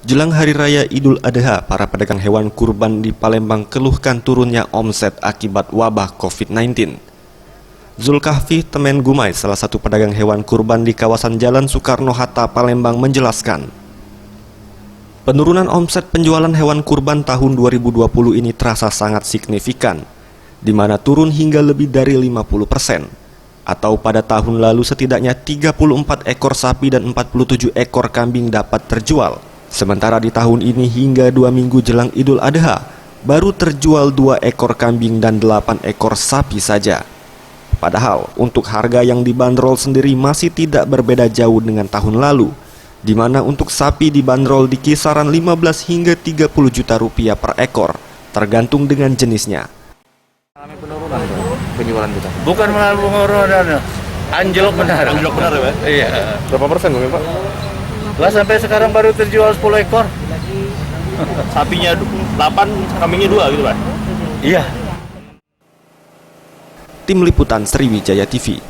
Jelang Hari Raya Idul Adha, para pedagang hewan kurban di Palembang keluhkan turunnya omset akibat wabah COVID-19. Zulkafli Temen Gumai, salah satu pedagang hewan kurban di kawasan Jalan Soekarno-Hatta, Palembang, menjelaskan, penurunan omset penjualan hewan kurban tahun 2020 ini terasa sangat signifikan, di mana turun hingga lebih dari 50%, atau pada tahun lalu setidaknya 34 ekor sapi dan 47 ekor kambing dapat terjual. Sementara di tahun ini hingga 2 minggu jelang Idul Adha, baru terjual 2 ekor kambing dan 8 ekor sapi saja. Padahal untuk harga yang dibanderol sendiri masih tidak berbeda jauh dengan tahun lalu, di mana untuk sapi dibanderol di kisaran 15 hingga 30 juta rupiah per ekor, tergantung dengan jenisnya. Penurunan penjualan kita. Bukan mengalami penurunan, anjlok benar. Anjlok benar ya, Pak? Iya. Berapa persen mungkin, Pak? Lah sampai sekarang baru terjual 10 ekor. Sapinya 8, kambingnya 2 gitu, Pak? Iya. Tim Liputan Sriwijaya TV.